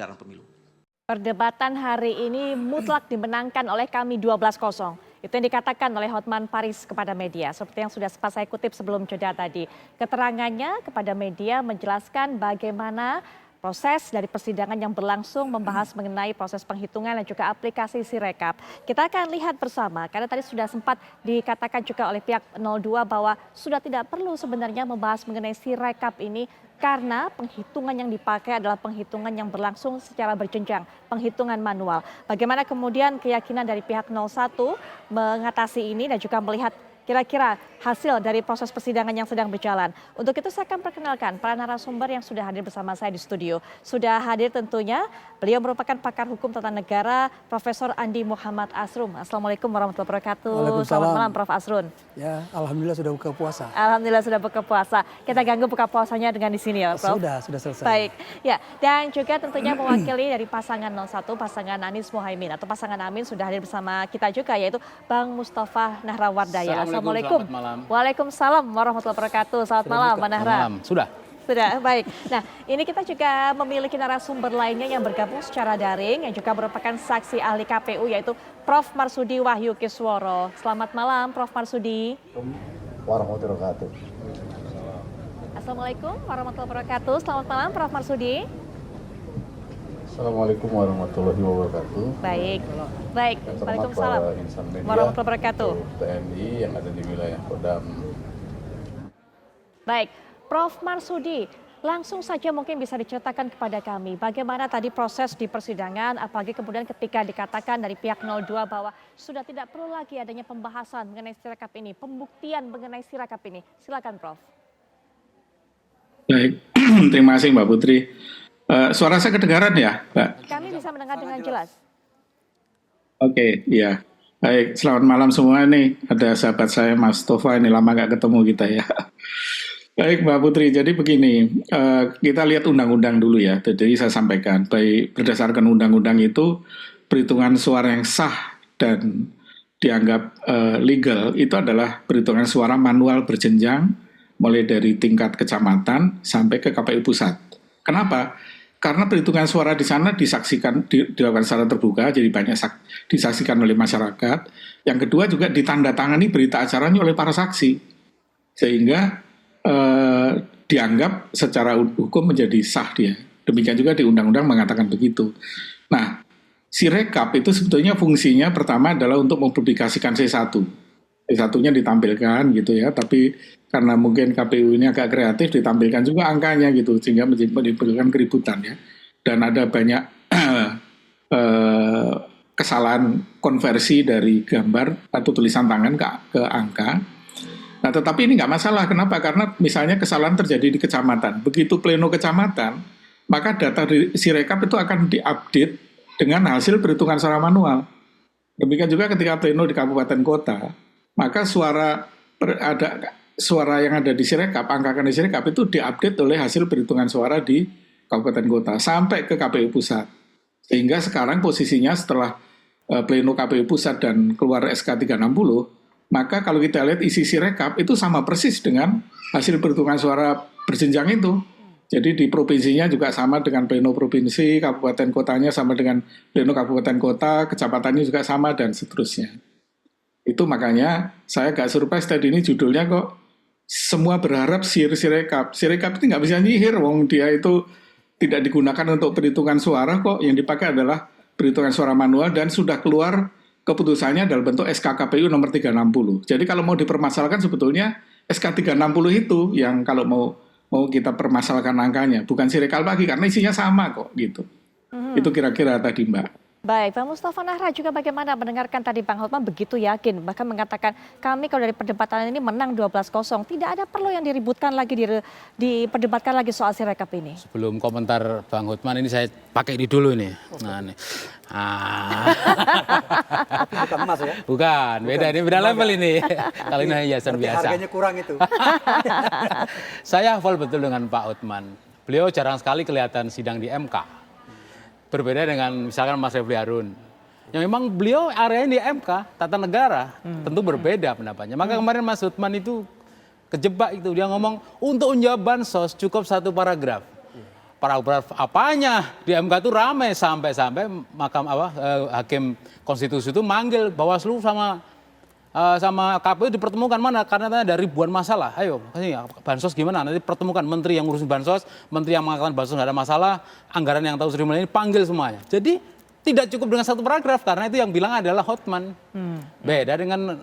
penyelenggaraan pemilu. Perdebatan hari ini mutlak dimenangkan oleh kami 12-0. Itu yang dikatakan oleh Hotman Paris kepada media. Seperti yang sudah sempat saya kutip sebelum jeda tadi. Keterangannya kepada media menjelaskan bagaimana proses dari persidangan yang berlangsung membahas mengenai proses penghitungan dan juga aplikasi Sirekap. Kita akan lihat bersama karena tadi sudah sempat dikatakan juga oleh pihak 02 bahwa sudah tidak perlu sebenarnya membahas mengenai Sirekap ini karena penghitungan yang dipakai adalah penghitungan yang berlangsung secara berjenjang, penghitungan manual. Bagaimana kemudian keyakinan dari pihak 01 mengatasi ini dan juga melihat kira-kira hasil dari proses persidangan yang sedang berjalan. Untuk itu saya akan perkenalkan para narasumber yang sudah hadir bersama saya di studio. Sudah hadir tentunya, beliau merupakan pakar hukum tata negara, Profesor Andi Muhammad Asrum. Assalamualaikum warahmatullahi wabarakatuh. Selamat malam Prof. Asrun. Ya, alhamdulillah sudah buka puasa. Alhamdulillah sudah buka puasa. Kita ganggu buka puasanya dengan di sini ya, Prof. Sudah selesai. Baik, ya. Dan juga tentunya mewakili dari pasangan 01, pasangan Anies Mohaimin atau pasangan Amin sudah hadir bersama kita juga yaitu Bang Mustafa Nahrawardaya. Assalamualaikum. Selamat malam. Waalaikumsalam warahmatullahi wabarakatuh. Selamat malam, Mbak Nahra. Malam. Sudah, baik. Nah, ini kita juga memiliki narasumber lainnya yang bergabung secara daring yang juga merupakan saksi ahli KPU yaitu Prof. Marsudi Wahyu Kisworo. Selamat malam, Prof. Marsudi. Warahmatullahi wabarakatuh. Assalamualaikum warahmatullahi wabarakatuh. Selamat malam, Prof. Marsudi. Assalamualaikum warahmatullahi wabarakatuh. Baik. Waalaikumsalam warahmatullahi wabarakatuh. TNI yang ada di wilayah Kodam. Baik, Prof. Marsudi, langsung saja mungkin bisa diceritakan kepada kami bagaimana tadi proses di persidangan, apalagi kemudian ketika dikatakan dari pihak 02 bahwa sudah tidak perlu lagi adanya pembahasan mengenai Sirekap ini, pembuktian mengenai Sirekap ini. Silakan, Prof. baik. Terima kasih Mbak Putri. Suara saya kedengaran ya, Mbak? Kami bisa mendengar dengan jelas. Oke, iya. Baik, selamat malam semua nih. Ada sahabat saya Mas Tova, ini lama gak ketemu kita ya. Baik Mbak Putri, jadi begini, kita lihat undang-undang dulu ya. Jadi saya sampaikan, baik berdasarkan undang-undang itu, perhitungan suara yang sah dan dianggap legal itu adalah perhitungan suara manual berjenjang, mulai dari tingkat kecamatan sampai ke KPU pusat. Kenapa? Karena perhitungan suara di sana dilakukan secara terbuka, jadi banyak disaksikan oleh masyarakat. Yang kedua juga ditandatangani berita acaranya oleh para saksi, sehingga dianggap secara hukum menjadi sah dia. Demikian juga di undang-undang mengatakan begitu. Nah, Sirekap itu sebetulnya fungsinya pertama adalah untuk mempublikasikan C1. C1-nya ditampilkan gitu ya, tapi karena mungkin KPU ini agak kreatif ditampilkan juga angkanya gitu sehingga menimbulkan keributan ya. Dan ada banyak kesalahan konversi dari gambar atau tulisan tangan ke angka. Nah, tetapi ini nggak masalah. Kenapa? Karena misalnya kesalahan terjadi di kecamatan. Begitu pleno kecamatan, maka data di Sirekap itu akan diupdate dengan hasil perhitungan secara manual. Demikian juga ketika pleno di kabupaten kota, maka suara yang ada di Sirekap, angka di Sirekap itu diupdate oleh hasil perhitungan suara di kabupaten kota sampai ke KPU pusat. Sehingga sekarang posisinya setelah pleno KPU pusat dan keluar SK 360, maka kalau kita lihat isi Sirekap itu sama persis dengan hasil perhitungan suara berjenjang itu. Jadi di provinsinya juga sama dengan pleno provinsi, kabupaten kotanya sama dengan pleno kabupaten kota, kecamatannya juga sama dan seterusnya. Itu makanya saya agak surprise tadi ini judulnya kok semua berharap Sirekap. Sirekap itu nggak bisa nyihir, wong dia itu tidak digunakan untuk perhitungan suara kok. Yang dipakai adalah perhitungan suara manual dan sudah keluar keputusannya dalam bentuk SK KPU nomor 360. Jadi kalau mau dipermasalahkan sebetulnya SK 360 itu yang kalau mau kita permasalahkan angkanya, bukan Sirekap lagi karena isinya sama kok gitu. Itu kira-kira tadi Mbak. Baik, Bang Mustafa Nahra juga bagaimana mendengarkan tadi Bang Hotman begitu yakin, bahkan mengatakan kami kalau dari perdebatan ini menang 12-0, tidak ada perlu yang diributkan lagi, diperdebatkan lagi soal Sirekap ini. Sebelum komentar Bang Hotman ini saya pakai ini dulu nih. Nah, nih. Bukan emas ya? Bukan, beda ini beda level ini. Kali ini hiasan biasa. Harganya kurang itu. Saya hafal betul dengan Pak Hotman. Beliau jarang sekali kelihatan sidang di MK. Berbeda dengan misalkan Mas Refli Harun. Yang memang beliau areanya di MK, tata negara, tentu berbeda pendapatnya. Maka kemarin Mas Hotman itu kejebak itu. Dia ngomong, untuk menjawab bansos cukup satu paragraf. paragraf apanya di MK itu ramai sampai hakim konstitusi itu manggil Bawaslu sama KPU dipertemukan mana karena ada ribuan masalah. Ayo, bansos gimana? Nanti pertemukan menteri yang ngurusin bansos, menteri yang mengatakan bansos nggak ada masalah, anggaran yang tahu Sri Mulyani ini panggil semuanya. Jadi tidak cukup dengan satu paragraf karena itu yang bilang adalah Hotman. Beda dengan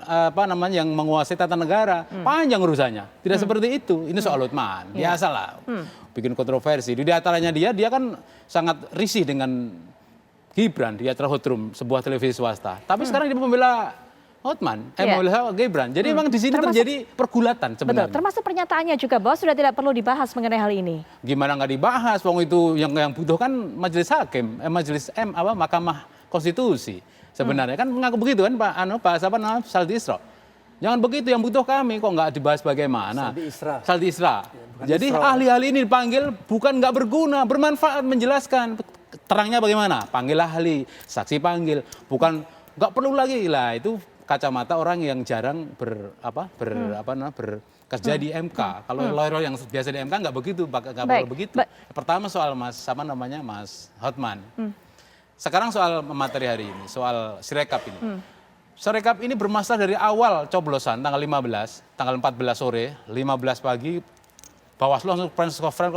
yang menguasai tata negara, panjang urusannya. Tidak seperti itu. Ini soal Hotman. Biasalah. Bikin kontroversi. Di antaranya dia kan sangat risih dengan Gibran di acara Hotroom, sebuah televisi swasta. Tapi sekarang dia membela Hotman, membela Gibran. Jadi memang di sini terjadi pergulatan sebenarnya. Betul, termasuk pernyataannya juga bahwa sudah tidak perlu dibahas mengenai hal ini. Gimana nggak dibahas? Wong itu yang butuh kan majelis hakim, Mahkamah Konstitusi. Sebenarnya kan mengaku begitu kan Pak Saldi Isra. Jangan begitu, yang butuh kami kok nggak dibahas bagaimana. Saldi Isra. Jadi ahli-ahli ini dipanggil bukan nggak berguna, bermanfaat menjelaskan terangnya bagaimana. Panggil ahli, saksi panggil, bukan nggak perlu lagi lah itu. Kacamata orang yang jarang bekerja di MK. Kalau lawyer yang biasa di MK nggak begitu, nggak perlu begitu. Pertama soal Mas Hotman. Sekarang soal materi hari ini, soal Sirekap ini. Sirekap ini bermasalah dari awal coblosan tanggal 15, tanggal 14 sore, 15 pagi, Bawaslu langsung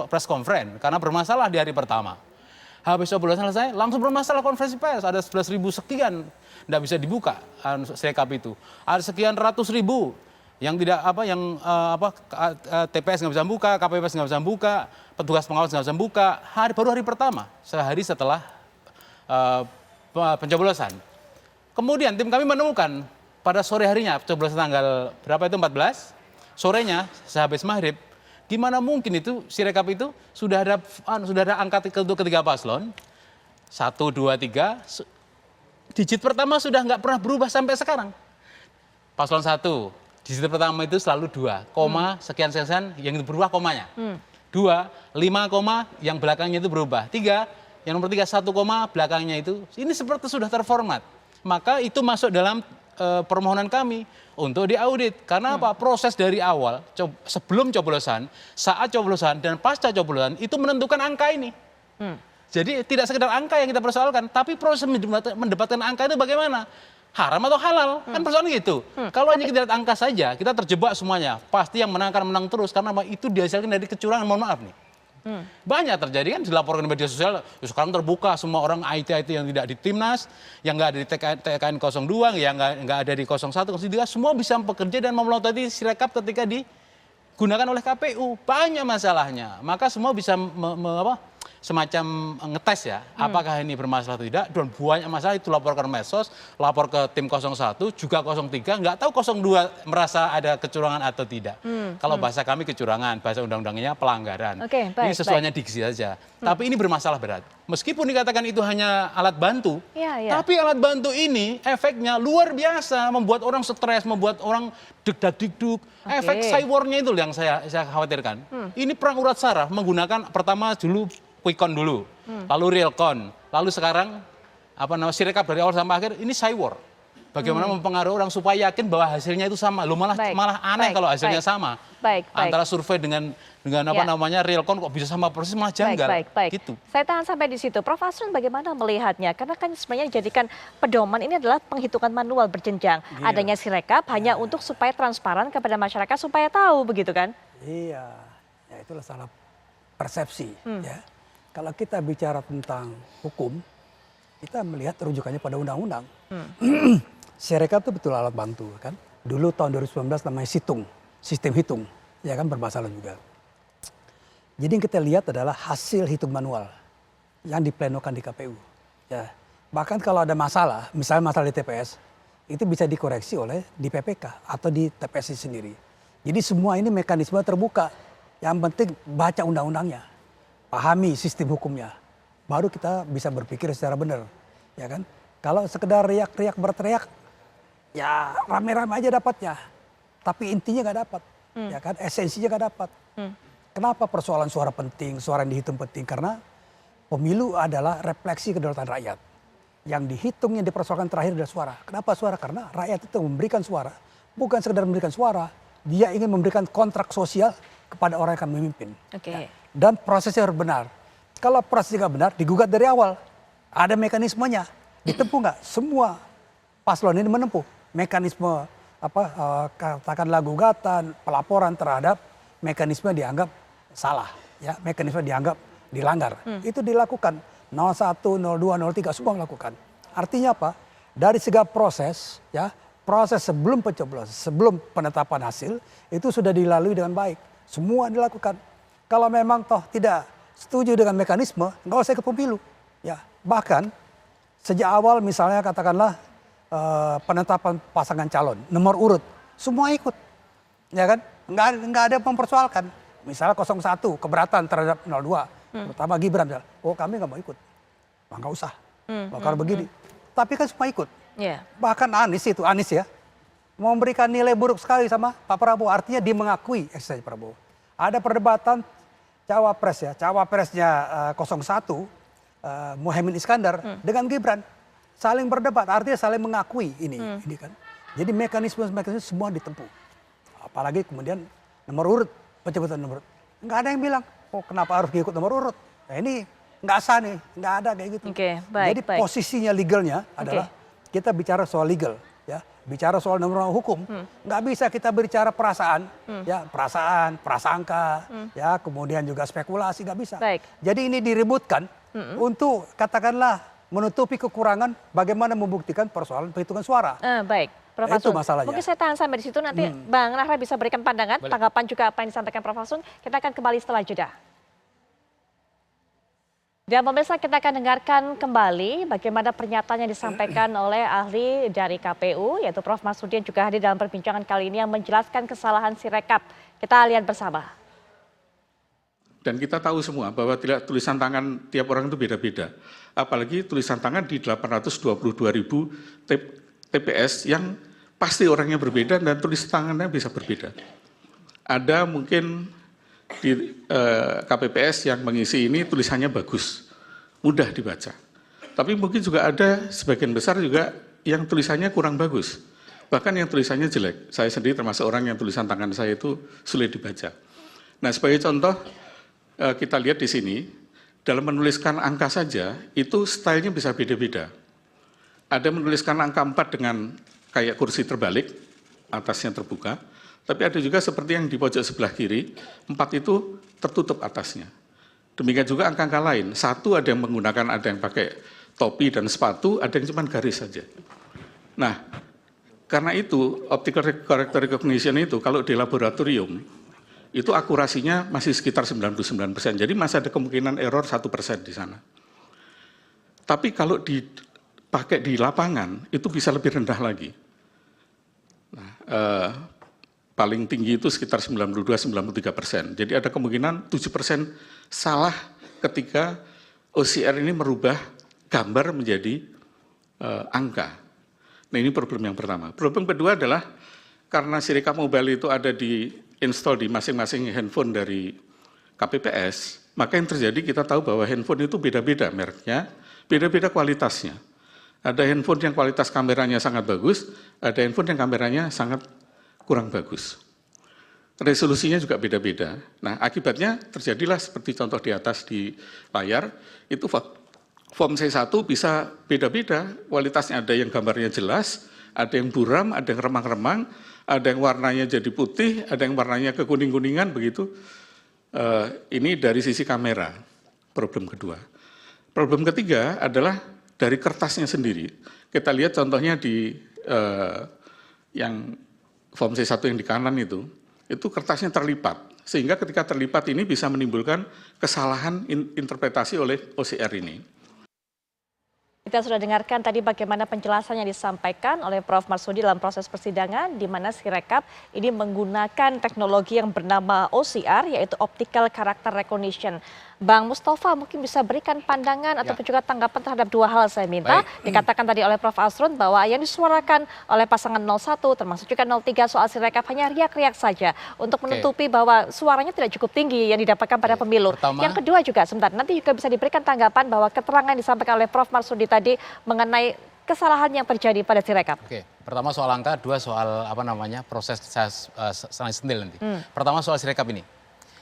press conference karena bermasalah di hari pertama. Habis coblosan selesai, langsung bermasalah konferensi pers. Ada 11.000 sekian, tidak bisa dibuka Sirekap itu. Ada sekian ratus ribu yang TPS nggak bisa buka, KPPS nggak bisa buka, petugas pengawas nggak bisa buka. Baru hari pertama, sehari setelah pencoblosan. Kemudian tim kami menemukan pada sore harinya, pencoblosan tanggal berapa itu 14, sorenya sehabis maghrib. Gimana mungkin itu Sirekap itu sudah ada angka untuk ketiga paslon 1, 2, 3, digit pertama sudah nggak pernah berubah sampai sekarang. Paslon 1, digit pertama itu selalu 2, koma sekian yang itu berubah komanya. 2, 5 koma yang belakangnya itu berubah. 3, yang nomor 3 1 koma belakangnya itu ini seperti sudah terformat. Maka itu masuk dalam permohonan kami untuk diaudit. Karena apa? Proses dari awal, sebelum coblosan, saat coblosan, dan pasca coblosan itu menentukan angka ini. Jadi tidak sekedar angka yang kita persoalkan, tapi proses mendapatkan angka itu bagaimana? Haram atau halal? Kan persoalan gitu. Kalau hanya kita lihat angka saja, kita terjebak semuanya. Pasti yang menang akan menang terus, karena itu dihasilkan dari kecurangan, mohon maaf nih. Banyak terjadi kan, dilaporkan di media sosial, sekarang terbuka semua orang IT yang tidak di Timnas, yang nggak ada di TKN 02, yang nggak ada di 01, 03, semua bisa bekerja dan memelototi Sirekap ketika digunakan oleh KPU. Banyak masalahnya, maka semua bisa semacam ngetes ya, apakah ini bermasalah atau tidak, dan banyak masalah itu laporkan medsos, lapor ke tim 01, juga 03, nggak tahu 02 merasa ada kecurangan atau tidak. Kalau bahasa kami kecurangan, bahasa undang-undangnya pelanggaran. Ini sesuainya diksi saja. Tapi ini bermasalah berat. Meskipun dikatakan itu hanya alat bantu, tapi alat bantu ini efeknya luar biasa, membuat orang stres, membuat orang deg-deg-deg. Efek cybernya itu yang saya khawatirkan. Ini perang urat saraf menggunakan pertama dulu Quickcon dulu, lalu Realcon, lalu sekarang Sirekap dari awal sampai akhir ini cyber. Bagaimana mempengaruhi orang supaya yakin bahwa hasilnya itu sama. Malah aneh kalau hasilnya sama. Antara survei dengan Realcon kok bisa sama persis, malah janggal. Gitu. Saya tahan sampai di situ. Prof. Asrun bagaimana melihatnya? Karena kan sebenarnya dijadikan pedoman ini adalah penghitungan manual berjenjang. Adanya Sirekap hanya untuk supaya transparan kepada masyarakat supaya tahu begitu kan? Iya, ya itulah salah persepsi. Ya. Kalau kita bicara tentang hukum, kita melihat rujukannya pada undang-undang. Sirekap itu betul alat bantu kan. Dulu tahun 2019 namanya sistem hitung, ya kan bermasalah juga. Jadi yang kita lihat adalah hasil hitung manual yang diplenokan di KPU. Ya. Bahkan kalau ada masalah, misalnya masalah di TPS, itu bisa dikoreksi oleh di PPK atau di TPS sendiri. Jadi semua ini mekanisme terbuka. Yang penting baca undang-undangnya. Pahami sistem hukumnya, baru kita bisa berpikir secara benar, ya kan? Kalau sekedar riak-riak berteriak, ya rame-rame aja dapatnya, tapi intinya nggak dapat, ya kan? Esensinya nggak dapat. Kenapa persoalan suara penting, suara yang dihitung penting? Karena pemilu adalah refleksi kedaulatan rakyat. Yang dihitung, yang dipersoalkan terakhir adalah suara. Kenapa suara? Karena rakyat itu memberikan suara, bukan sekedar memberikan suara, dia ingin memberikan kontrak sosial kepada orang yang akan memimpin. Ya. Dan prosesnya harus benar. Kalau prosesnya nggak benar, digugat dari awal. Ada mekanismenya. Ditempuh nggak? Semua paslon ini menempuh mekanisme katakanlah gugatan, pelaporan terhadap mekanisme dianggap salah, ya, mekanisme dianggap dilanggar. Itu dilakukan 01, 02, 03 semua melakukan. Artinya apa? Dari segala proses, ya, proses sebelum pencoblosan, sebelum penetapan hasil itu sudah dilalui dengan baik. Semua dilakukan. Kalau memang toh tidak setuju dengan mekanisme, nggak usah ikut pemilu. Ya, bahkan sejak awal misalnya katakanlah penetapan pasangan calon, nomor urut, semua ikut, ya kan? Nggak ada mempersoalkan. Misalnya 01 keberatan terhadap 02, pertama Gibran, oh kami nggak mau ikut, nggak usah, bakal begini. Tapi kan semua ikut. Yeah. Bahkan Anies ya, memberikan nilai buruk sekali sama Pak Prabowo, artinya dia mengakui eksistensi Prabowo. Ada perdebatan cawapres ya, cawapresnya 01 Muhaimin Iskandar dengan Gibran. Saling berdebat, artinya saling mengakui ini kan. Jadi mekanisme semua ditempuh. Apalagi kemudian nomor urut, pencabutan nomor urut. Nggak ada yang bilang, oh kenapa harus diikut nomor urut. Nah ini nggak sah nih, nggak ada kayak gitu. Jadi posisinya legalnya adalah kita bicara soal legal, ya, bicara soal nomor hukum. Nggak bisa kita bicara perasaan, ya, prasangka, ya, kemudian juga spekulasi, nggak bisa. Jadi ini diributkan untuk katakanlah menutupi kekurangan bagaimana membuktikan persoalan perhitungan suara. Baik, Prof. Itu Asrun. masalahnya. Mungkin saya tahan sampai di situ, nanti Bang Rahra bisa berikan pandangan, tanggapan juga apa yang disampaikan Prof. Asrun. Kita akan kembali setelah jeda. Dan pemirsa, kita akan dengarkan kembali bagaimana pernyataan yang disampaikan oleh ahli dari KPU, yaitu Prof. Marsudin juga hadir dalam perbincangan kali ini yang menjelaskan kesalahan Sirekap. Kita lihat bersama. Dan kita tahu semua bahwa tulisan tangan tiap orang itu beda-beda. Apalagi tulisan tangan di 822.000 TPS yang pasti orangnya berbeda dan tulisan tangannya bisa berbeda. Ada mungkin di KPPS yang mengisi ini tulisannya bagus, mudah dibaca. Tapi mungkin juga ada sebagian besar juga yang tulisannya kurang bagus. Bahkan yang tulisannya jelek. Saya sendiri termasuk orang yang tulisan tangan saya itu sulit dibaca. Nah, sebagai contoh, kita lihat di sini, dalam menuliskan angka saja, itu stylenya bisa beda-beda. Ada menuliskan angka 4 dengan kayak kursi terbalik, atasnya terbuka, tapi ada juga seperti yang di pojok sebelah kiri, 4 itu tertutup atasnya. Demikian juga angka-angka lain, 1 ada yang menggunakan, ada yang pakai topi dan sepatu, ada yang cuma garis saja. Nah, karena itu, optical character recognition itu, kalau di laboratorium, itu akurasinya masih sekitar 99%. Jadi masih ada kemungkinan error 1% di sana. Tapi kalau dipakai di lapangan, itu bisa lebih rendah lagi. Nah, paling tinggi itu sekitar 92-93%. Jadi ada kemungkinan 7% salah ketika OCR ini merubah gambar menjadi angka. Nah, ini problem yang pertama. Problem kedua adalah karena Sirekap Mobile itu ada install di masing-masing handphone dari KPPS, maka yang terjadi kita tahu bahwa handphone itu beda-beda mereknya, beda-beda kualitasnya. Ada handphone yang kualitas kameranya sangat bagus, ada handphone yang kameranya sangat kurang bagus. Resolusinya juga beda-beda. Nah, akibatnya terjadilah seperti contoh di atas di layar, itu form C1 bisa beda-beda, kualitasnya ada yang gambarnya jelas, ada yang buram, ada yang remang-remang, ada yang warnanya jadi putih, ada yang warnanya kekuning-kuningan begitu. Ini dari sisi kamera, problem kedua. Problem ketiga adalah dari kertasnya sendiri. Kita lihat contohnya di yang form C1 yang di kanan itu kertasnya terlipat. Sehingga ketika terlipat ini bisa menimbulkan kesalahan interpretasi oleh OCR ini. Kita sudah dengarkan tadi bagaimana penjelasan yang disampaikan oleh Prof. Marsudi dalam proses persidangan, di mana Sirekap ini menggunakan teknologi yang bernama OCR, yaitu Optical Character Recognition. Bang Mustafa mungkin bisa berikan pandangan ataupun juga tanggapan terhadap dua hal saya minta. Dikatakan tadi oleh Prof. Asrun bahwa yang disuarakan oleh pasangan 01 termasuk juga 03 soal Sirekap hanya riak-riak saja untuk menutupi bahwa suaranya tidak cukup tinggi yang didapatkan pada pemilu. Yang kedua juga sebentar, nanti juga bisa diberikan tanggapan bahwa keterangan yang disampaikan oleh Prof. Marsudi tadi mengenai kesalahan yang terjadi pada Sirekap. Pertama soal angka, dua soal proses saya saling sentil nanti. Pertama soal Sirekap ini.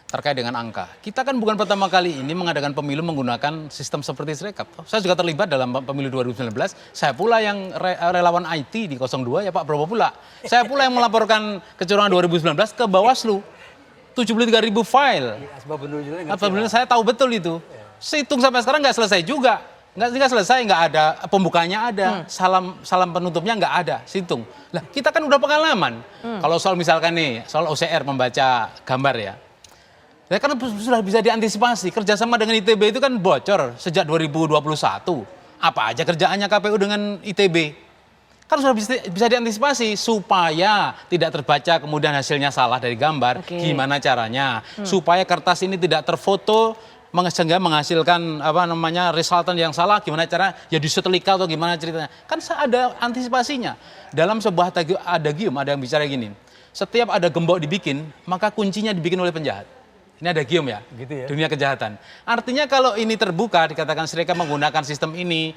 terkait dengan angka. Kita kan bukan pertama kali ini mengadakan pemilu menggunakan sistem seperti Sirekap. Saya juga terlibat dalam pemilu 2019. Saya pula yang relawan IT di 02, ya Pak Prabowo pula. Saya pula yang melaporkan kecurangan 2019 ke Bawaslu. 73.000 file. Alhamdulillah saya tahu betul itu. Situng sampai sekarang nggak selesai juga. Nggak selesai, nggak ada pembukanya ada, salam penutupnya nggak ada, situng. Lah kita kan udah pengalaman. Kalau soal misalkan nih, soal OCR membaca gambar ya. Ya kan sudah bisa diantisipasi. Kerjasama dengan ITB itu kan bocor sejak 2021. Apa aja kerjaannya KPU dengan ITB? Kan sudah bisa diantisipasi supaya tidak terbaca kemudian hasilnya salah dari gambar. Gimana caranya? Supaya kertas ini tidak terfoto sehingga menghasilkan resultan yang salah. Gimana cara? Ya disetelika atau gimana ceritanya? Kan ada antisipasinya. Dalam sebuah adagium ada yang bicara gini. Setiap ada gembok dibikin, maka kuncinya dibikin oleh penjahat. Ini ada gium ya, gitu ya, dunia kejahatan. Artinya kalau ini terbuka, dikatakan Sirekap menggunakan sistem ini,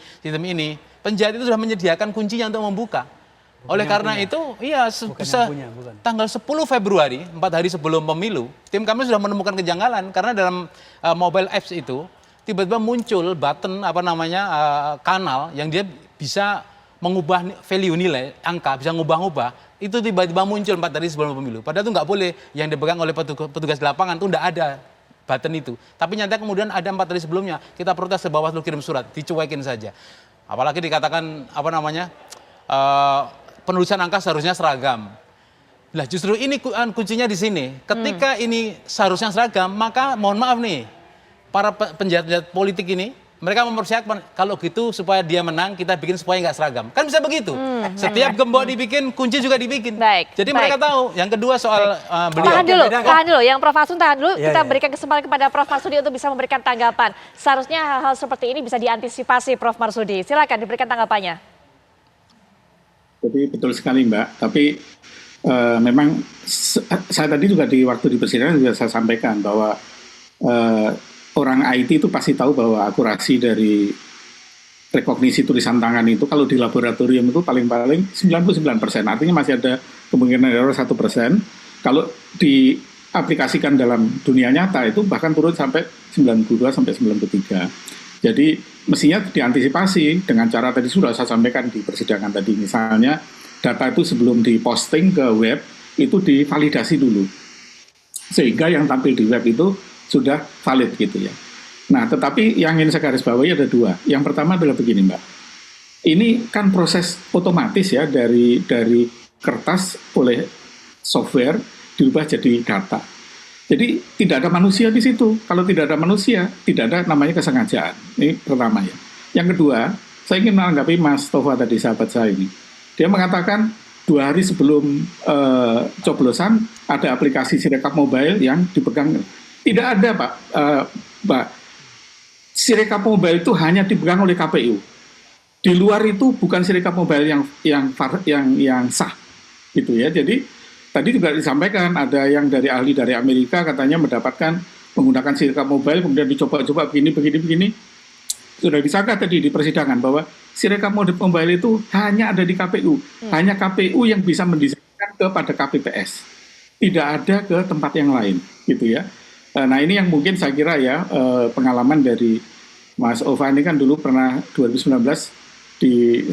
penjahat itu sudah menyediakan kuncinya untuk membuka. Oleh karena itu, iya, tanggal 10 Februari, 4 hari sebelum pemilu, tim kami sudah menemukan kejanggalan karena dalam mobile apps itu tiba-tiba muncul button kanal yang dia bisa mengubah value nilai angka, bisa ngubah-ngubah. Itu tiba-tiba muncul 4 hari sebelum pemilu. Padahal itu nggak boleh, yang dipegang oleh petugas di lapangan itu nggak ada button itu. Tapi nyata kemudian ada 4 hari sebelumnya, kita protes ke Bawaslu, kirim surat, dicuekin saja. Apalagi dikatakan penulisan angka seharusnya seragam. Lah justru ini kuncinya di sini. Ketika ini seharusnya seragam, maka mohon maaf nih, para penjahat-penjahat politik ini, mereka mempersiapkan kalau gitu supaya dia menang, kita bikin supaya nggak seragam. Kan bisa begitu. Setiap gembok dibikin, kunci juga dibikin. Jadi mereka tahu. Yang kedua soal beliau. Tahan dulu. Yang Prof. Asun tahan dulu. Kita berikan kesempatan kepada Prof. Marsudi untuk bisa memberikan tanggapan. Seharusnya hal-hal seperti ini bisa diantisipasi, Prof. Marsudi. Silakan diberikan tanggapannya. Jadi betul sekali Mbak. Tapi memang saya tadi juga waktu di persidangan juga saya sampaikan bahwa orang IT itu pasti tahu bahwa akurasi dari rekognisi tulisan tangan itu kalau di laboratorium itu paling-paling 99%. Artinya masih ada kemungkinan error 1%. Kalau diaplikasikan dalam dunia nyata itu bahkan turun sampai 92 sampai 93. Jadi mestinya diantisipasi dengan cara tadi sudah saya sampaikan di persidangan tadi. Misalnya data itu sebelum diposting ke web itu divalidasi dulu. Sehingga yang tampil di web itu sudah valid gitu ya. Nah, tetapi yang ingin saya garis bawahi ada dua. Yang pertama adalah begini, Mbak. Ini kan proses otomatis ya dari kertas oleh software dirubah jadi data. Jadi tidak ada manusia di situ. Kalau tidak ada manusia, tidak ada namanya kesengajaan. Ini pertama ya. Yang kedua, saya ingin menanggapi Mas Tova tadi, sahabat saya ini. Dia mengatakan 2 hari sebelum coblosan ada aplikasi Sirekap Mobile yang dipegang. Tidak ada Pak. Sirekap Mobile itu hanya dipegang oleh KPU. Di luar itu bukan Sirekap Mobile yang sah, gitu ya. Jadi tadi juga disampaikan ada yang dari ahli dari Amerika katanya mendapatkan menggunakan Sirekap Mobile kemudian dicoba-coba begini. Sudah disangka tadi di persidangan bahwa Sirekap Mobile itu hanya ada di KPU, hanya KPU yang bisa mendesainkan kepada KPPS, tidak ada ke tempat yang lain, gitu ya. Nah ini yang mungkin saya kira ya pengalaman dari Mas Ova ini kan dulu pernah 2019 di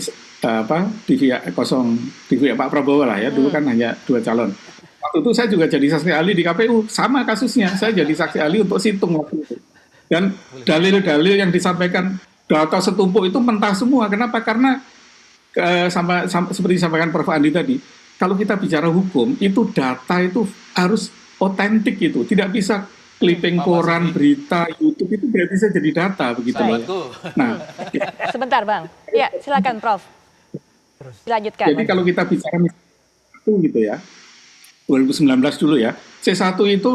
via Pak Prabowo lah ya, dulu kan hanya 2 calon. Waktu itu saya juga jadi saksi ahli di KPU, sama kasusnya, saya jadi saksi ahli untuk situng waktu itu. Dan dalil-dalil yang disampaikan data setumpuk itu mentah semua. Kenapa? Karena seperti disampaikan Prof. Andi tadi, kalau kita bicara hukum, itu data itu harus otentik itu, tidak bisa clipping koran, berita, YouTube itu tidak bisa jadi data begitu loh. Nah, sebentar Bang. Ya, silakan Prof. Dilanjutkan. Jadi kalau kita bicara itu gitu ya, 2019 dulu ya, C1 itu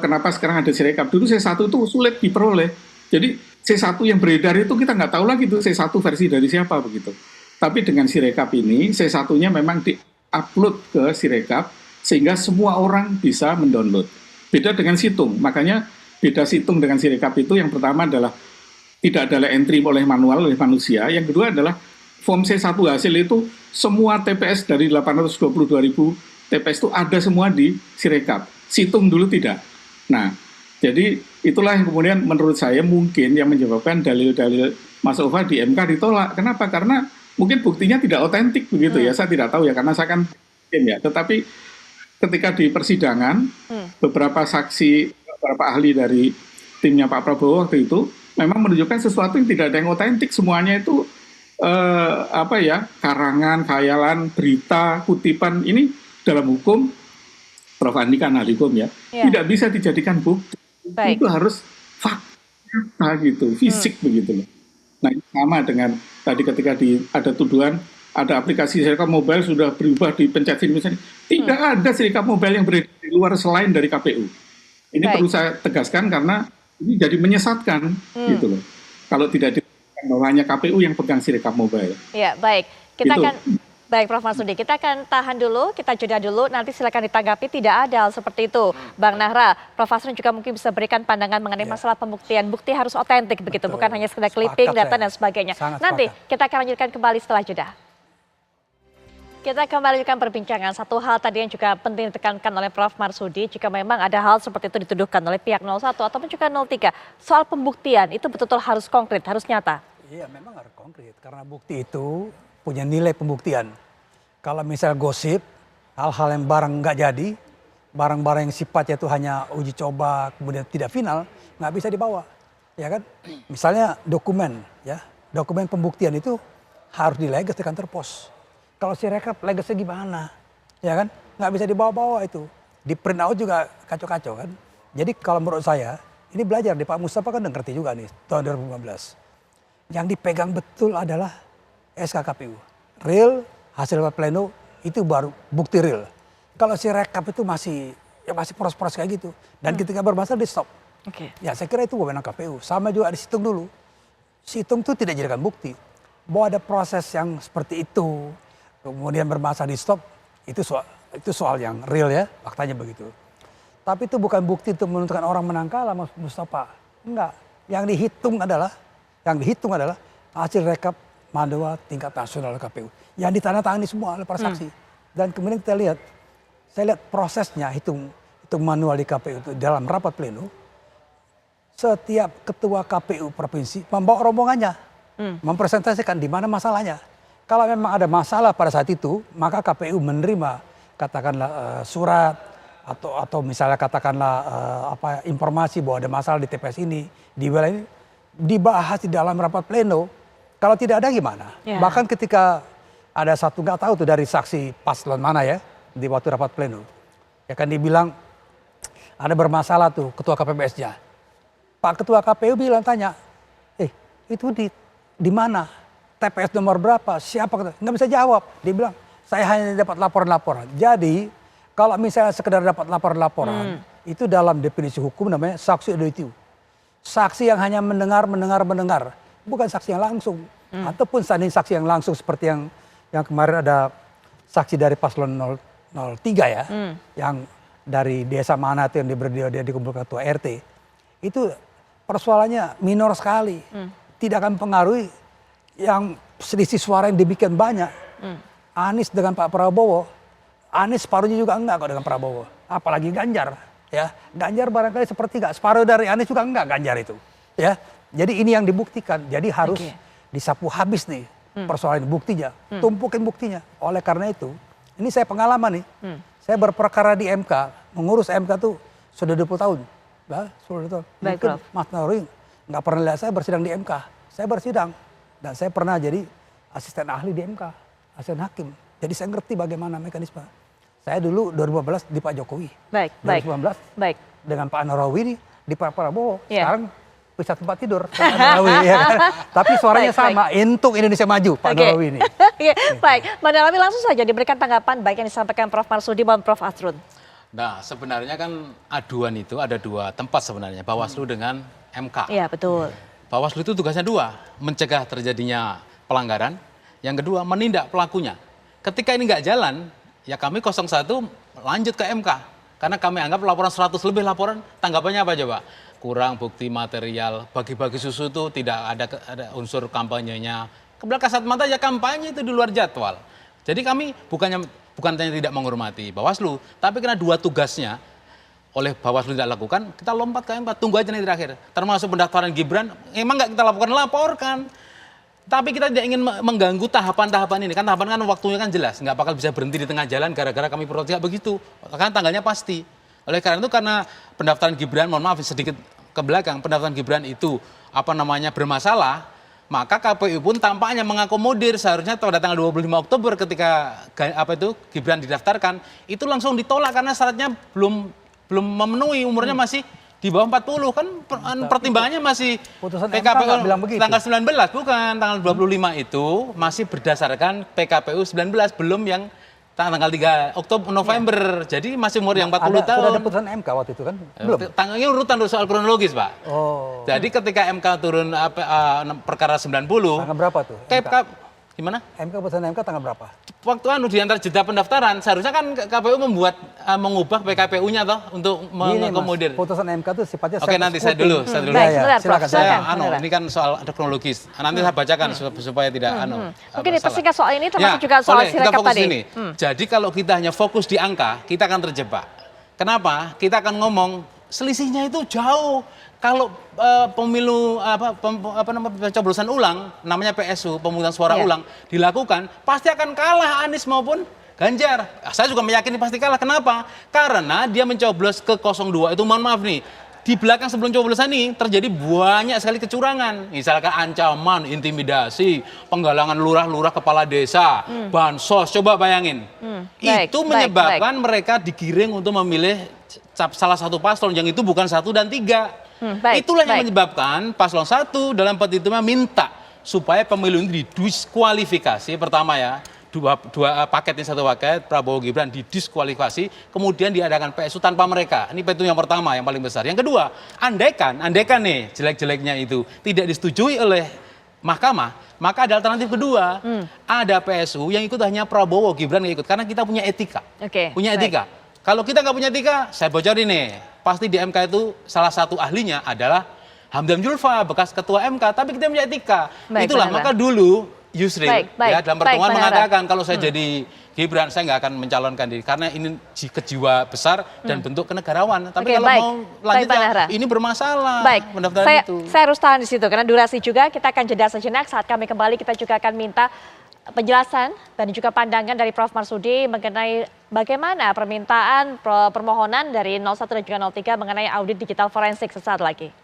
kenapa sekarang ada Sirekap? Dulu C1 itu sulit diperoleh. Jadi C1 yang beredar itu kita nggak tahu lagi itu C1 versi dari siapa begitu. Tapi dengan Sirekap ini, C1-nya memang di-upload ke Sirekap sehingga semua orang bisa mendownload. Beda dengan situng, makanya beda situng dengan Sirekap itu yang pertama adalah tidak ada entry oleh manual oleh manusia, yang kedua adalah form C1 hasil itu semua TPS dari 822.000 TPS itu ada semua di Sirekap. Situng dulu tidak. Nah, jadi itulah yang kemudian menurut saya mungkin yang menyebabkan dalil-dalil Mas Ova di MK ditolak. Kenapa? Karena mungkin buktinya tidak otentik begitu ya. Saya tidak tahu ya karena saya kan tim ya. Tetapi ketika di persidangan beberapa saksi, beberapa ahli dari timnya Pak Prabowo waktu itu memang menunjukkan sesuatu yang tidak ada yang otentik. Semuanya itu karangan, khayalan, berita, kutipan. Ini dalam hukum, Prof. Andi kan ahli hukum ya, tidak bisa dijadikan bukti. Baik. Itu harus fakta gitu, fisik begitu loh. Nah, ini sama dengan tadi ketika ada tuduhan ada aplikasi Serikap Mobile sudah berubah dipencet sini misalnya. Tidak ada Serikap Mobile yang beredar di luar selain dari KPU. Ini perlu saya tegaskan karena ini jadi menyesatkan gitu loh. Kalau tidak ditegaskan bahwa hanya KPU yang pegang Serikap Mobile. Ya, baik. Kita Itu. akan baik Prof. Marsudi, kita akan tahan dulu, kita jeda dulu, nanti silakan ditanggapi. Tidak ada hal seperti itu, Bang Nahra. Prof. Asrun juga mungkin bisa berikan pandangan mengenai masalah pembuktian. Bukti harus otentik begitu, bukan hanya sekedar clipping, data dan sebagainya. Nanti kita akan lanjutkan kembali setelah jeda. Kita kembali lanjutkan perbincangan. Satu hal tadi yang juga penting ditekankan oleh Prof. Marsudi, jika memang ada hal seperti itu dituduhkan oleh pihak 01 ataupun juga 03, soal pembuktian itu betul-betul harus konkret, harus nyata. Iya, memang harus konkret karena bukti itu punya nilai pembuktian. Kalau misal gosip, hal-hal yang barang nggak jadi, barang-barang yang sifatnya itu hanya uji coba kemudian tidak final, nggak bisa dibawa, ya kan? Misalnya dokumen, ya, dokumen pembuktian itu harus dileges di kantor pos. Kalau Sirekap legesnya gimana, ya kan? Nggak bisa dibawa-bawa itu, di print out juga kacau-kacau kan? Jadi kalau menurut saya, ini belajar di Pak Mustafa kan udah ngerti juga nih tahun 2015. Yang dipegang betul adalah SK KPU. Real, hasil rapat pleno itu baru bukti real. Kalau Sirekap itu masih poros-poros kayak gitu. Dan ketika bermasalah di stop. Oke. Ya saya kira itu wewenang KPU. Sama juga di situng dulu. Situng itu tidak jadikan bukti. Bahwa ada proses yang seperti itu. Kemudian bermasalah di stop. Itu soal yang real ya. Faktanya begitu. Tapi itu bukan bukti untuk menentukan orang menang kalah Mas Mustafa. Enggak. Yang dihitung adalah hasil rekap Mandowa tingkat nasional KPU. Yang ditandatangani semua oleh para saksi. Dan kemudian kita lihat, saya lihat prosesnya hitung manual di KPU itu dalam rapat pleno. Setiap ketua KPU provinsi membawa rombongannya, mempresentasikan di mana masalahnya. Kalau memang ada masalah pada saat itu, maka KPU menerima katakanlah surat atau misalnya katakanlah informasi bahwa ada masalah di TPS ini, di wilayah ini, dibahas di dalam rapat pleno. Kalau tidak ada gimana? Ya. Bahkan ketika ada satu nggak tahu tuh dari saksi paslon mana ya di waktu rapat pleno, ya kan dibilang ada bermasalah tuh ketua KPPS-nya. Pak ketua KPU bilang tanya, itu di mana? TPS nomor berapa? Siapa? Nggak bisa jawab. Dia bilang, saya hanya dapat laporan-laporan. Jadi kalau misalnya sekedar dapat laporan-laporan, itu dalam definisi hukum namanya saksi auditiu. Saksi yang hanya mendengar, bukan saksi yang langsung. Ataupun saksi yang langsung seperti yang kemarin ada saksi dari paslon 03 ya, yang dari desa mana itu yang dia dikumpulkan ketua RT. Itu persoalannya minor sekali. Tidak akan mempengaruhi yang selisih suara yang demikian banyak. Anies dengan Pak Prabowo, Anies separuhnya juga enggak kok dengan Prabowo. Apalagi Ganjar. Ya, Ganjar barangkali sepertiga, separuh dari Anies juga enggak Ganjar itu. Ya, jadi ini yang dibuktikan. Jadi harus disapu habis nih persoalan buktinya, tumpukin buktinya. Oleh karena itu, ini saya pengalaman nih. Saya berperkara di MK, mengurus MK tuh sudah 20 tahun. Ya, sudah 20 tahun. Baik, mungkin Mas Nauri nggak pernah lihat saya bersidang di MK. Saya bersidang dan saya pernah jadi asisten ahli di MK, asisten hakim. Jadi saya ngerti bagaimana mekanisme. Saya dulu 2015 di Pak Jokowi. Baik, 2019 baik. dengan Pak Narawi di Pak Prabowo. Sekarang bisa tempat tidur Pak Narawi, ya kan? Tapi suaranya sama untuk Indonesia Maju Pak Narawi ini. Baik, Mbak Narawi langsung saja diberikan tanggapan baik yang disampaikan Prof. Marsudi maupun Prof. Asrun. Nah, sebenarnya kan aduan itu ada dua tempat sebenarnya, Bawaslu dengan MK. Iya, betul. Bawaslu itu tugasnya dua, mencegah terjadinya pelanggaran. Yang kedua, menindak pelakunya. Ketika ini nggak jalan, ya kami 01 lanjut ke MK. Karena kami anggap laporan 100 lebih laporan, tanggapannya apa coba? Kurang bukti material, bagi-bagi susu itu tidak ada unsur kampanyenya. Kebetulan kasat mata ya kampanye itu di luar jadwal. Jadi kami bukan hanya tidak menghormati Bawaslu, tapi karena dua tugasnya, oleh Bawaslu tidak lakukan, kita lompat ke MK, tunggu aja nanti terakhir. Termasuk pendaftaran Gibran, emang nggak kita laporkan. Tapi kita tidak ingin mengganggu tahapan-tahapan ini. Kan tahapan kan waktunya kan jelas, nggak bakal bisa berhenti di tengah jalan gara-gara kami protes, tidak begitu. Kan tanggalnya pasti. Oleh karena itu, karena pendaftaran Gibran, mohon maaf sedikit ke belakang, pendaftaran Gibran itu bermasalah, maka KPU pun tampaknya mengakomodir. Seharusnya pada tanggal 25 Oktober ketika Gibran didaftarkan, itu langsung ditolak karena syaratnya belum memenuhi, umurnya masih di bawah 40 kan pertimbangannya masih Putusan MK PKPU nggak bilang begitu. tanggal 19 bukan tanggal 25 itu masih berdasarkan PKPU 19 belum yang tanggal 3 November. Jadi masih umur yang 40 tahun. Sudah ada putusan MK waktu itu kan? Belum. Tangannya urutan soal kronologis, Pak. Oh. Jadi ketika MK turun perkara 90, Tanggal berapa tuh? gimana? MK putusan MK tanggal berapa? Waktu di antara jeda pendaftaran, seharusnya kan KPU mengubah PKPU-nya toh untuk mengakomodir. Putusan MK itu sifatnya Oke, nanti saya dulu. Baik, Ya, sebentar, Prof. Silakan. Ini kan soal ada kronologis. Nanti saya bacakan supaya tidak Mungkin dipersingkat soal ini termasuk juga soal kita Sirekap fokus tadi. Ini. Jadi kalau kita hanya fokus di angka, kita akan terjebak. Kenapa? Kita akan ngomong selisihnya itu jauh. Kalau pemilu pencoblosan ulang, namanya PSU, pemungutan suara ulang, dilakukan, pasti akan kalah Anies maupun Ganjar. Saya juga meyakini pasti kalah. Kenapa? Karena dia mencoblos ke 02. Itu mohon maaf nih, di belakang sebelum coblosan ini terjadi banyak sekali kecurangan. Misalkan ancaman, intimidasi, penggalangan lurah-lurah kepala desa, bansos, coba bayangin. Itu menyebabkan mereka digiring untuk memilih salah satu paslon yang itu bukan 1 dan 3. Itulah yang menyebabkan paslon 1 dalam petitumnya minta supaya pemilu ini didiskualifikasi. Pertama ya, dua paket ini, satu paket Prabowo Gibran didiskualifikasi, kemudian diadakan PSU tanpa mereka. Ini petitum yang pertama yang paling besar. Yang kedua, andaikan nih jelek-jeleknya itu tidak disetujui oleh mahkamah, maka ada alternatif kedua, ada PSU yang ikut hanya Prabowo Gibran yang ikut, karena kita punya etika. Punya etika. Kalau kita nggak punya etika, saya bocorin nih, pasti di MK itu salah satu ahlinya adalah Hamdam Julfa, bekas ketua MK, tapi kita punya etika. Itulah, maka dulu Yusril dalam pertemuan mengatakan kalau saya jadi Gibran, saya nggak akan mencalonkan diri karena ini kejiwa besar dan bentuk kenegarawan. Tapi kalau mau lanjut, ini bermasalah. Pendaftaran itu. Saya harus tahan di situ karena durasi juga. Kita akan jeda sejenak. Saat kami kembali, kita juga akan minta penjelasan dan juga pandangan dari Prof. Marsudi mengenai bagaimana permintaan permohonan dari 01 dan juga 03 mengenai audit digital forensik sesaat lagi.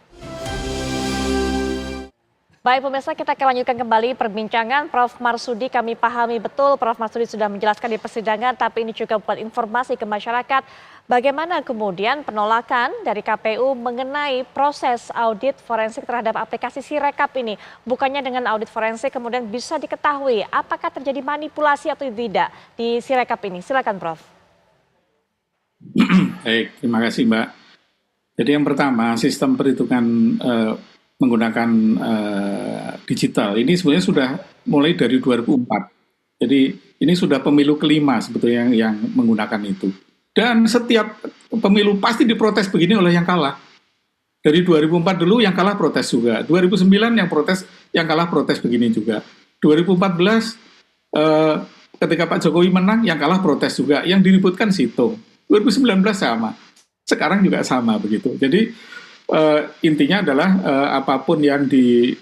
Baik pemirsa, kita akan lanjutkan kembali perbincangan Prof. Marsudi. Kami pahami betul Prof. Marsudi sudah menjelaskan di persidangan, tapi ini juga buat informasi ke masyarakat bagaimana kemudian penolakan dari KPU mengenai proses audit forensik terhadap aplikasi Sirekap ini. Bukannya dengan audit forensik kemudian bisa diketahui apakah terjadi manipulasi atau tidak di Sirekap ini. Silakan Prof. Baik, terima kasih Mbak. Jadi yang pertama, sistem perhitungan menggunakan digital ini sebenarnya sudah mulai dari 2004. Jadi ini sudah pemilu kelima sebetulnya yang menggunakan itu. Dan setiap pemilu pasti diprotes begini oleh yang kalah. Dari 2004 dulu yang kalah protes juga. 2009 yang kalah protes begini juga. 2014 ketika Pak Jokowi menang yang kalah protes juga. Yang diributkan Situng. 2019 sama. Sekarang juga sama begitu. Jadi intinya adalah apapun yang di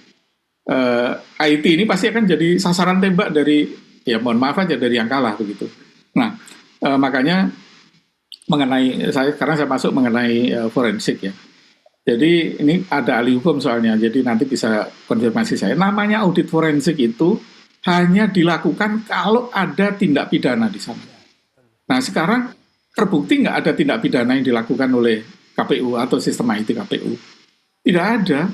IT ini pasti akan jadi sasaran tembak dari, ya mohon maaf aja, dari yang kalah begitu. Nah, makanya sekarang saya masuk mengenai forensik ya. Jadi ini ada ahli hukum soalnya, jadi nanti bisa konfirmasi saya. Namanya audit forensik itu hanya dilakukan kalau ada tindak pidana di sana. Nah sekarang terbukti nggak ada tindak pidana yang dilakukan oleh KPU atau sistem IT KPU. Tidak ada.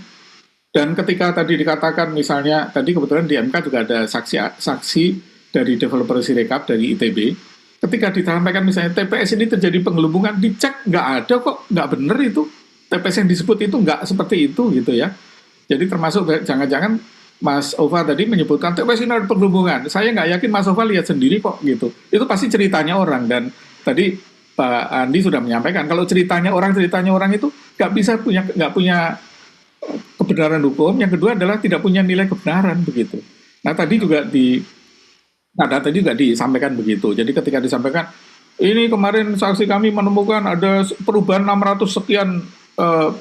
Dan ketika tadi dikatakan misalnya, tadi kebetulan di MK juga ada saksi dari developer Sirekap dari ITB. Ketika disampaikan misalnya TPS ini terjadi penggelembungan, dicek nggak ada kok, nggak benar itu. TPS yang disebut itu nggak seperti itu gitu ya. Jadi termasuk jangan-jangan Mas Ova tadi menyebutkan TPS ini ada penggelembungan. Saya nggak yakin Mas Ova lihat sendiri kok gitu. Itu pasti ceritanya orang. Dan tadi Pak Andi sudah menyampaikan kalau ceritanya orang itu nggak punya kebenaran hukum. Yang kedua adalah tidak punya nilai kebenaran begitu. Nah tadi juga disampaikan begitu. Jadi ketika disampaikan ini kemarin saksi kami menemukan ada perubahan 600 sekian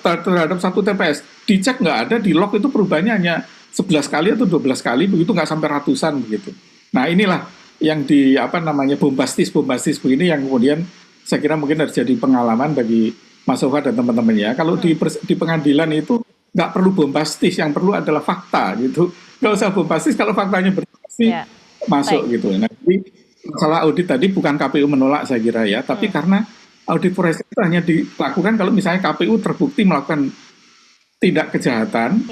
terhadap satu TPS. Dicek nggak ada, di log itu perubahannya hanya 11 kali atau 12 kali, begitu nggak sampai ratusan begitu. Nah inilah yang bombastis begini yang kemudian saya kira mungkin harus jadi pengalaman bagi Mas Sofwan dan teman-temannya. Kalau di pengadilan itu nggak perlu bombastis, yang perlu adalah fakta gitu. Nggak usah bombastis kalau faktanya bersaksi masuk gitu. Nah, jadi masalah audit tadi bukan KPU menolak saya kira ya, tapi karena audit forensik itu hanya dilakukan kalau misalnya KPU terbukti melakukan tindak kejahatan,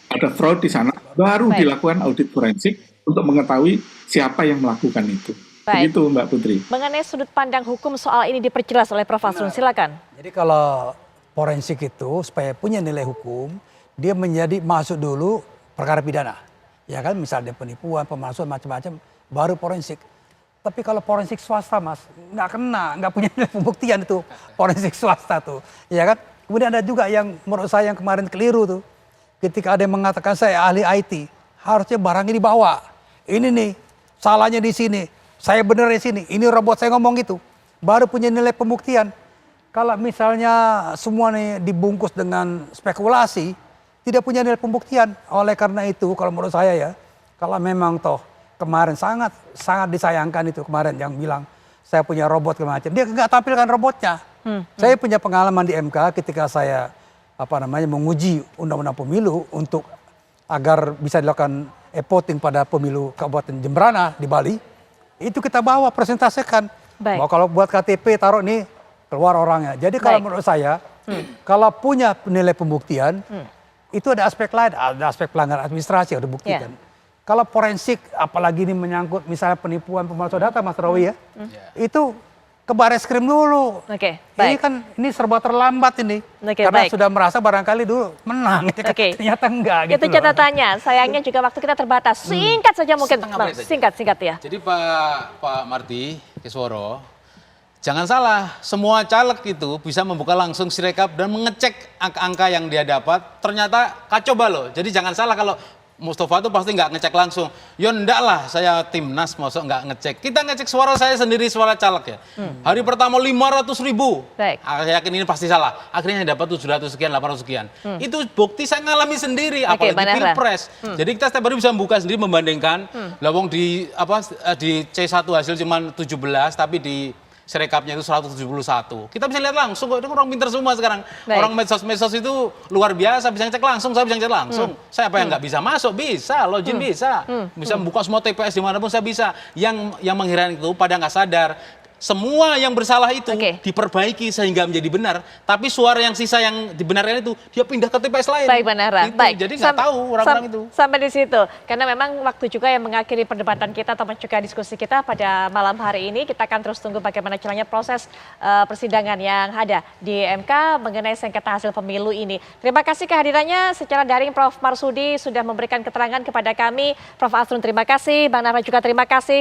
ada fraud di sana, baru dilakukan audit forensik untuk mengetahui siapa yang melakukan itu. Begitu Mbak Putri. Mengenai sudut pandang hukum soal ini diperjelas oleh Prof. Asrun, silakan. Jadi kalau forensik itu supaya punya nilai hukum, dia masuk dulu perkara pidana. Ya kan, misalnya penipuan, pemalsuan, macam-macam, baru forensik. Tapi kalau forensik swasta Mas, nggak kena, nggak punya nilai pembuktian itu forensik swasta tuh. Ya kan, kemudian ada juga yang menurut saya yang kemarin keliru tuh. Ketika ada yang mengatakan saya ahli IT, harusnya barang ini dibawa. Ini nih, salahnya di sini. Saya benar di sini, ini robot saya ngomong gitu. Baru punya nilai pembuktian. Kalau misalnya semua nih dibungkus dengan spekulasi, tidak punya nilai pembuktian. Oleh karena itu, kalau menurut saya ya, kalau memang toh kemarin sangat disayangkan itu kemarin yang bilang saya punya robot macam, dia nggak tampilkan robotnya. Saya punya pengalaman di MK ketika saya menguji undang-undang pemilu untuk agar bisa dilakukan e-voting pada pemilu Kabupaten Jemberana di Bali. Itu kita bawa presentasikan. Bahwa kalau buat KTP taruh nih keluar orangnya. Jadi kalau menurut saya kalau punya nilai pembuktian itu ada aspek lain, ada aspek pelanggaran administrasi yang dibuktikan. Kalau forensik apalagi ini menyangkut misalnya penipuan pemalsuan data Mas Rawi ya. Itu ke Bareskrim dulu. Ini serba terlambat ini. Karena sudah merasa barangkali dulu menang. Ternyata enggak gitu. Itu catatannya. Sayangnya juga waktu kita terbatas. Singkat saja mungkin. Singkat ya. Jadi Pak Marty Kisworo, jangan salah, semua caleg itu bisa membuka langsung Sirekap dan mengecek angka-angka yang dia dapat. Ternyata kacau balau. Jadi jangan salah kalau Mustafa itu pasti nggak ngecek langsung. Ya enggak lah, saya timnas masuk nggak ngecek. Kita ngecek suara saya sendiri, suara caleg ya. Hari pertama 500.000. Saya yakin ini pasti salah. Akhirnya dapat 700 sekian, 800 sekian. Itu bukti saya ngalami sendiri, apalagi Pilpres. Jadi kita setiap hari bisa membuka sendiri, membandingkan. Lawang di C1 hasil cuma 17, tapi di Sirekapnya itu 171. Kita bisa lihat langsung kok, itu orang pintar semua sekarang. Orang medsos itu luar biasa, bisa ngecek langsung, saya bisa ngecek langsung. Saya apa yang nggak bisa masuk? Bisa, login bisa. Bisa membuka semua TPS dimanapun saya bisa. Yang mengherankan itu pada nggak sadar. Semua yang bersalah itu diperbaiki sehingga menjadi benar, tapi suara yang sisa yang dibenarkan itu dia pindah ke TPS lain. Baik, Banara. Baik. Jadi nggak tahu orang-orang itu. Sampai di situ, karena memang waktu juga yang mengakhiri perdebatan kita atau juga diskusi kita pada malam hari ini. Kita akan terus tunggu bagaimana jalannya proses persidangan yang ada di MK mengenai sengketa hasil pemilu ini. Terima kasih kehadirannya secara daring Prof. Marsudi sudah memberikan keterangan kepada kami. Prof. Asrun terima kasih, Bang Nara juga terima kasih.